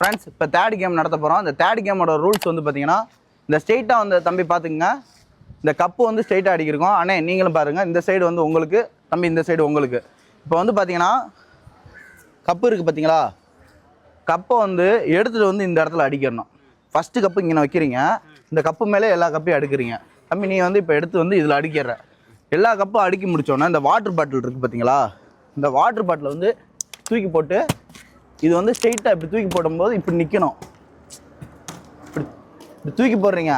Friends இப்போ third game நடத்த போகிறோம். இந்த தேர்ட் கேமோட ரூல்ஸ் வந்து பார்த்தீங்கன்னா இந்த ஸ்ட்ரெயிட்டாக வந்து தம்பி பார்த்துக்குங்க, இந்த கப்பு வந்து ஸ்ட்ரெயிட்டாக அடிக்கிருக்கோம். அண்ணே நீங்களும் பாருங்கள், இந்த சைடு வந்து உங்களுக்கு, தம்பி இந்த சைடு உங்களுக்கு. இப்போ வந்து பார்த்தீங்கன்னா கப்பு இருக்குது பார்த்தீங்களா, கப்பை வந்து எடுத்துகிட்டு வந்து இந்த இடத்துல அடிக்கிறணும். ஃபஸ்ட்டு கப்பு இங்கே வைக்கிறீங்க, இந்த கப்பு மேலே எல்லா கப்பையும் அடுக்குறீங்க. தம்பி நீ வந்து இப்போ எடுத்து வந்து இதில் அடிக்கிற எல்லா கப்பும் அடுக்கி முடித்தோன்னா இந்த வாட்டர் பாட்டில் இருக்குது பார்த்தீங்களா, இந்த வாட்டர் பாட்டில் வந்து தூக்கி போட்டு இது வந்து ஸ்ட்ரெயிட்டாக இப்படி தூக்கி போடும்போது இப்படி நிற்கணும். இப்படி தூக்கி போடுறீங்க,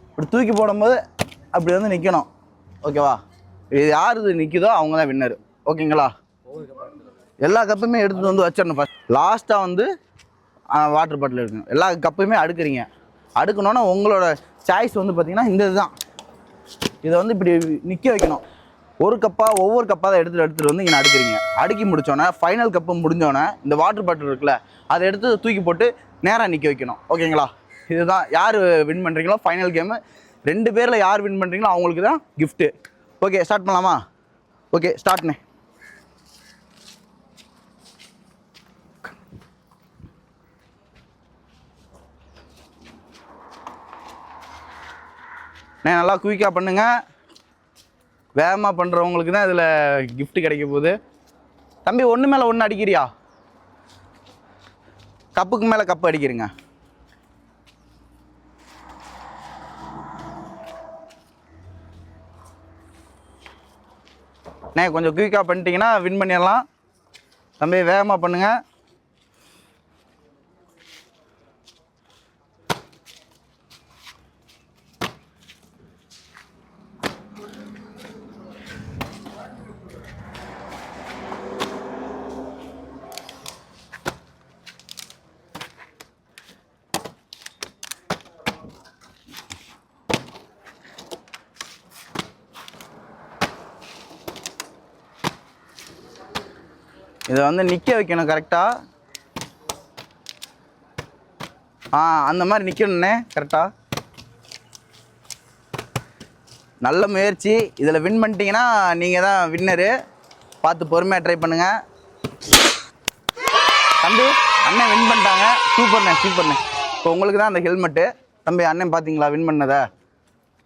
இப்படி தூக்கி போடும்போது அப்படி வந்து நிற்கணும். ஓகேவா? இது யார் இது நிற்குதோ அவங்க தான் வின்னர். ஓகேங்களா? எல்லா கப்புமே எடுத்துகிட்டு வந்து வச்சிடணும். ஃபஸ்ட் லாஸ்ட்டாக வந்து வாட்டர் பாட்டில் எடுக்கணும். எல்லா கப்பையுமே அடுக்குறீங்க. அடுக்கணுன்னா உங்களோட சாய்ஸ் வந்து பார்த்திங்கன்னா இந்த இதுதான். இதை வந்து இப்படி நிற்க வைக்கணும். ஒரு கப்பாக ஒவ்வொரு கப்பாக தான் எடுத்துகிட்டு வந்து இங்கே அடுக்குறீங்க. அடுக்கி முடித்தோன்னே ஃபைனல் கப்பு முடிஞ்சோன்னே இந்த வாட்டர் பாட்டில் இருக்குல்ல, அதை எடுத்து தூக்கி போட்டு நேராக நிற்க வைக்கணும். ஓகேங்களா? இதுதான் யார் வின் பண்ணுறீங்களோ ஃபைனல் கேமு. 2 பேரில் யார் வின் பண்ணுறீங்களோ அவங்களுக்கு தான் கிஃப்ட்டு. ஓகே ஸ்டார்ட் பண்ணலாமா? ஓகே ஸ்டார்ட்ண்ணே. நல்லா குயிக்காக பண்ணுங்கள். வேகமாக பண்ணுறவங்களுக்கு தான் இதில் கிஃப்ட் கிடைக்க போகுது. தம்பி ஒன்று மேலே ஒன்று அடிக்கிறியா? கப்புக்கு மேலே கப்பு அடிக்கிறீங்க. கொஞ்சம் குயிக்காக பண்ணிட்டீங்கன்னா வின் பண்ணிடலாம். தம்பி வேகமாக பண்ணுங்கள். இதை வந்து நிற்க வைக்கணும் கரெக்டாக. அந்த மாதிரி நிற்கணுண்ணே கரெக்டாக. நல்ல முயற்சி. இதில் வின் பண்ணிட்டீங்கன்னா நீங்கள் தான் வின்னரு. பார்த்து பொறுமையாக ட்ரை பண்ணுங்கள். தம்பி அண்ணன் வின் பண்ணிட்டாங்க. சூப்பர்ண்ணே சூப்பர்ண்ணே. இப்போ உங்களுக்கு தான் அந்த ஹெல்மெட்டு. தம்பி அண்ணன் பார்த்தீங்களா வின் பண்ணதை?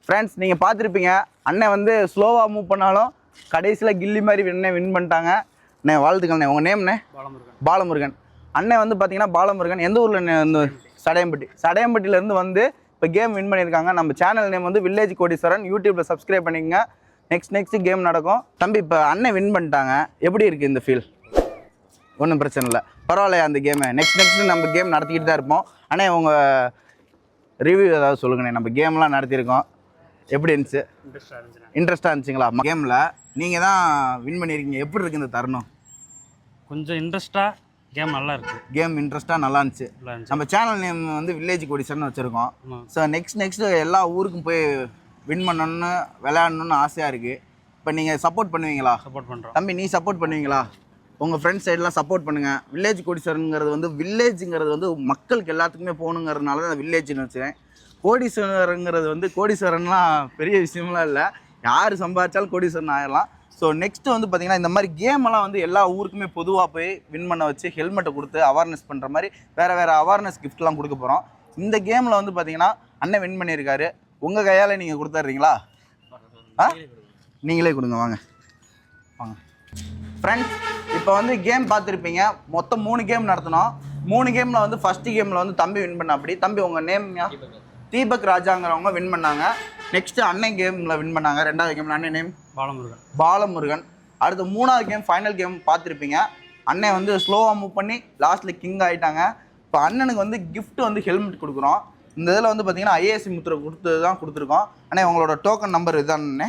ஃப்ரெண்ட்ஸ் நீங்கள் பார்த்துருப்பீங்க, அண்ணன் வந்து ஸ்லோவாக மூவ் பண்ணாலும் கடைசியில் கில்லி மாதிரி வின் பண்ணிட்டாங்க. அண்ணே வாழ்த்துக்கள்ண்ணே. உங்கள் நேம்ண்ணே? பாலமுருகன். அண்ணன் வந்து பார்த்தீங்கன்னா பாலமுருகன். எந்த ஊரில் வந்து? சடையம்பட்டியிலேருந்து வந்து இப்போ கேம் வின் பண்ணியிருக்காங்க. நம்ம சேனல் நேம் வந்து வில்லேஜ் கோடீஸ்வரன். யூடியூப்பில் சப்ஸ்கிரைப் பண்ணிக்கங்க. நெக்ஸ்ட் கேம் நடக்கும். தம்பி இப்போ அண்ணன் வின் பண்ணிட்டாங்க, எப்படி இருக்குது இந்த ஃபீல்? ஒன்றும் பிரச்சனை இல்லை, பரவாயில்லையா அந்த கேமு? நெக்ஸ்ட் நம்ம கேம் நடத்திக்கிட்டு தான் இருப்போம். அண்ணே உங்கள் ரிவ்யூ ஏதாவது சொல்லுங்கண்ணே. நம்ம கேம்லாம் நடத்தியிருக்கோம், எப்படி இருந்துச்சு? இன்ட்ரெஸ்ட்டாக இருந்துச்சுங்களா? கேமில் நீங்கள் தான் வின் பண்ணியிருக்கீங்க, எப்படி இருக்குது இந்த தருணம்? கொஞ்சம் இன்ட்ரெஸ்ட்டாக கேம் நல்லா இருக்குது. கேம் இன்ட்ரெஸ்ட்டாக நல்லா இருந்துச்சு. நம்ம சேனல் நேம் வந்து வில்லேஜ் கோடீஸ்வரன் வச்சுருக்கோம். ஸோ நெக்ஸ்ட் எல்லா ஊருக்கும் போய் வின் பண்ணணுன்னு விளையாடணுன்னு ஆசையாக இருக்குது. இப்போ நீங்கள் சப்போர்ட் பண்ணுவீங்களா? சப்போர்ட் பண்ணுறோம். தம்பி நீ சப்போர்ட் பண்ணுவீங்களா? உங்கள் ஃப்ரெண்ட்ஸ் சைடெலாம் சப்போர்ட் பண்ணுங்கள். வில்லேஜ் கோடீஸ்வரனுங்கிறது வந்து வில்லேஜுங்கிறது வந்து மக்களுக்கு எல்லாத்துக்குமே போகணுங்கிறதுனால தான் வில்லேஜ்னு வச்சுருக்கேன். கோடீஸ்வரங்கிறது வந்து கோடீஸ்வரன்லாம் பெரிய விஷயம்லாம் இல்லை, யார் சம்பாதிச்சாலும் கோடீஸ்வரன் ஆகிடலாம். ஸோ நெக்ஸ்ட்டு வந்து பார்த்திங்கன்னா இந்த மாதிரி கேமெல்லாம் வந்து எல்லா ஊருக்குமே பொதுவாக போய் வின் பண்ண வச்சு ஹெல்மெட்டை கொடுத்து அவேர்னஸ் பண்ணுற மாதிரி வேறு அவேர்னஸ் கிஃப்ட்லாம் கொடுக்க போகிறோம். இந்த கேமில் வந்து பார்த்திங்கன்னா அண்ணன் வின் பண்ணியிருக்காரு. உங்கள் கையால் நீங்கள் கொடுத்துட்றீங்களா? நீங்களே கொடுங்க, வாங்க வாங்க. ஃப்ரெண்ட்ஸ் இப்போ வந்து கேம் பார்த்துருப்பீங்க, மொத்தம் 3 கேம் நடத்தினோம். 3 கேமில் வந்து ஃபஸ்ட்டு கேமில் வந்து தம்பி வின் பண்ண. அப்படி தம்பி உங்கள் நேம்யா? தீபக் ராஜாங்கிறவங்க வின் பண்ணாங்க. நெக்ஸ்ட்டு அண்ணன் கேமில் வின் பண்ணாங்க. 2வது கேமில் அண்ணன் நேம் பாலமுருகன். அடுத்து 3வது கேம் ஃபைனல் கேம் பார்த்துருப்பீங்க. அண்ணன் வந்து ஸ்லோவாக மூவ் பண்ணி லாஸ்ட்டில் கிங் ஆகிட்டாங்க. இப்போ அண்ணனுக்கு வந்து கிஃப்ட் வந்து ஹெல்மெட் கொடுக்குறோம். இந்த இதில் வந்து பார்த்தீங்கன்னா ஐஏஎஸ்சி முத்திரை கொடுத்துருக்கோம். அண்ணே உங்களோட டோக்கன் நம்பர் இதுதானே?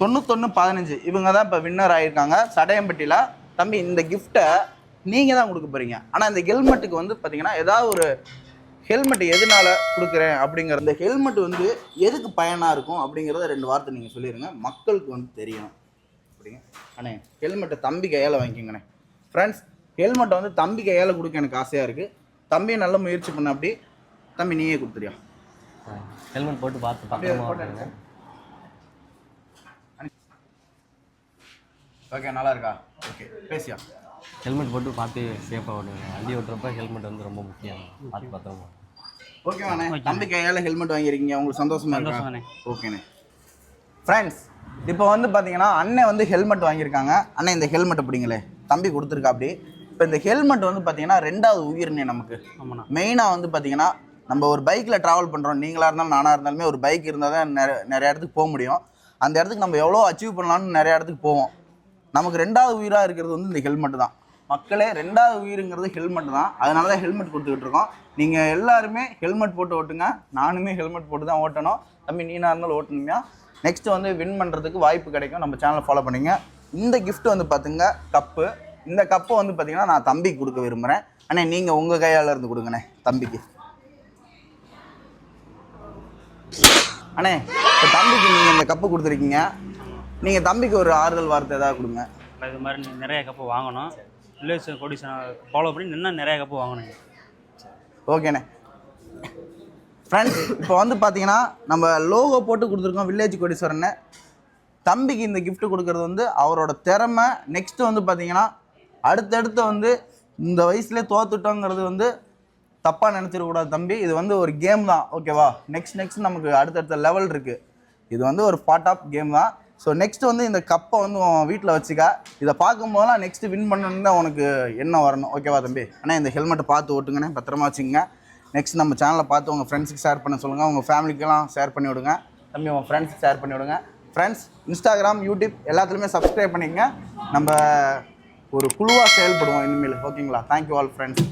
9115. இவங்க தான் இப்போ வின்னர் ஆகியிருக்காங்க சடையம்பட்டியில். தம்பி இந்த கிஃப்ட்டை நீங்கள் தான் கொடுக்க போகிறீங்க. ஆனால் இந்த ஹெல்மெட்டுக்கு வந்து பார்த்தீங்கன்னா ஏதாவது ஒரு ஹெல்மெட் எதனால கொடுக்குறேன் அப்படிங்கிற, இந்த ஹெல்மெட் வந்து எதுக்கு பயனாக இருக்கும் அப்படிங்கிறத 2 வார்த்தை நீங்கள் சொல்லிடுங்க, மக்களுக்கு வந்து தெரியும் அப்படிங்க. அண்ணே ஹெல்மெட்டை தம்பி கையால் வாங்கிக்கோங்கண்ணே. ஃப்ரெண்ட்ஸ் ஹெல்மெட்டை வந்து தம்பி கையால் கொடுக்க எனக்கு ஆசையாக இருக்குது. தம்பியை நல்ல முயற்சி பண்ண. அப்படி தம்பி நீயே கொடுத்துறியா? ஹெல்மெட் போட்டு பார்த்து ஓகே நல்லா இருக்கா? ஓகே பேசியா. ஹெல்மெட் போட்டு பார்த்து சேஃபாக ஓட்டுங்க. வண்டி ஓட்டுறப்ப ஹெல்மெட் வந்து ரொம்ப முக்கியம். பார்த்து பத்திரமா. ஓகேவாண்ணே, தம்பி கையால் ஹெல்மெட் வாங்கியிருக்கீங்க, உங்களுக்கு சந்தோஷமா இருக்கா? ஓகேண்ணே. ஃப்ரெண்ட்ஸ், இப்போ வந்து பார்த்தீங்கன்னா அண்ணன் வந்து ஹெல்மெட் வாங்கியிருக்காங்க. அண்ணன் இந்த ஹெல்மெட்டை பிடிங்களே, தம்பி கொடுத்துருக்கா. அப்படி இப்போ இந்த ஹெல்மெட் வந்து பார்த்தீங்கன்னா 2வது உயிர்னே நமக்கு. மெயினாக வந்து பார்த்தீங்கன்னா நம்ம ஒரு பைக்கில் ட்ராவல் பண்ணுறோம், நீங்களாக இருந்தாலும் நானாக இருந்தாலுமே ஒரு பைக் இருந்தால் தான் நிறைய இடத்துக்கு போக முடியும். அந்த இடத்துக்கு நம்ம எவ்வளோ அச்சீவ் பண்ணலாம்னு நிறைய இடத்துக்கு போவோம். நமக்கு 2வது உயிராக இருக்கிறது வந்து இந்த ஹெல்மெட் தான் மக்களே. 2வது உயிருங்கிறது ஹெல்மெட் தான். அதனால தான் ஹெல்மெட் கொடுத்துக்கிட்டு இருக்கோம். நீங்கள் எல்லாருமே ஹெல்மெட் போட்டு ஓட்டுங்க. நானுமே ஹெல்மெட் போட்டு தான் ஓட்டணும். தம்பி நீனாக இருந்தாலும் ஓட்டணுங்க. நெக்ஸ்ட் வந்து வின் பண்ணுறதுக்கு வாய்ப்பு கிடைக்கும். நம்ம சேனலை ஃபாலோ பண்ணிங்க. இந்த கிஃப்ட் வந்து பார்த்துங்க கப்பு. இந்த கப்பை வந்து பார்த்தீங்கன்னா நான் தம்பிக்கு கொடுக்க விரும்புகிறேன். அண்ணே நீங்கள் உங்கள் கையால் இருந்து கொடுங்கண்ணே தம்பிக்கு. அண்ணே இப்போ தம்பிக்கு நீங்கள் இந்த கப்பு கொடுத்துருக்கீங்க. நீங்கள் தம்பிக்கு ஒரு ஆறுதல் வார்த்தை ஏதாவது கொடுங்க. இது மாதிரி நிறைய கப்பு வாங்கணும். வில்லேஜ் கொடிஷனை ஃபாலோ பண்ணி இன்னும் நிறைய கப்பு வாங்கணும். ஓகேண்ணே. ஃப்ரெண்ட்ஸ், இப்போ வந்து பார்த்தீங்கன்னா நம்ம லோகோ போட்டு கொடுத்துருக்கோம் வில்லேஜ் கோடீஸ்வரன்னு. தம்பிக்கு இந்த கிஃப்ட் கொடுக்கறது வந்து அவரோட திறமை. நெக்ஸ்ட்டு வந்து பார்த்தீங்கன்னா அடுத்தடுத்து வந்து இந்த வயசுலேயே தோத்துட்டோங்கிறது வந்து தப்பாக நினச்சிடக்கூடாது தம்பி. இது வந்து ஒரு கேம் தான், ஓகேவா? நெக்ஸ்ட் நமக்கு அடுத்தடுத்த லெவல் இருக்குது. இது வந்து ஒரு பார்ட் ஆஃப் கேம் தான். ஸோ நெக்ஸ்ட் வந்து இந்த கப்பை வந்து வீட்டில் வச்சுக்க. இதை பார்க்கும்போதெல்லாம் நெக்ஸ்ட்டு வின் பண்ணணுன்னு தான் உனக்கு என்ன வரணும், ஓகேவா தம்பி? ஆனால் இந்த ஹெல்மெட்டை பார்த்து ஓட்டுங்கண்ணே, பத்திரமா வச்சுங்க. நெக்ஸ்ட் நம்ம சேனலை பார்த்து உங்கள் ஃப்ரெண்ட்ஸுக்கு ஷேர் பண்ண சொல்லுங்கள். உங்கள் ஃபேமிலிக்கெல்லாம் ஷேர் பண்ணி விடுங்க. தம்பி உங்கள் ஃப்ரெண்ட்ஸுக்கு ஷேர் பண்ணி விடுங்க. ஃப்ரெண்ட்ஸ், இன்ஸ்டாகிராம், யூடியூப் எல்லாத்துலேயுமே சப்ஸ்கிரைப் பண்ணிக்கங்க. நம்ம ஒரு குழுவாக செயல்படுவோம் இனிமேல், ஓகேங்களா? Thank you all friends.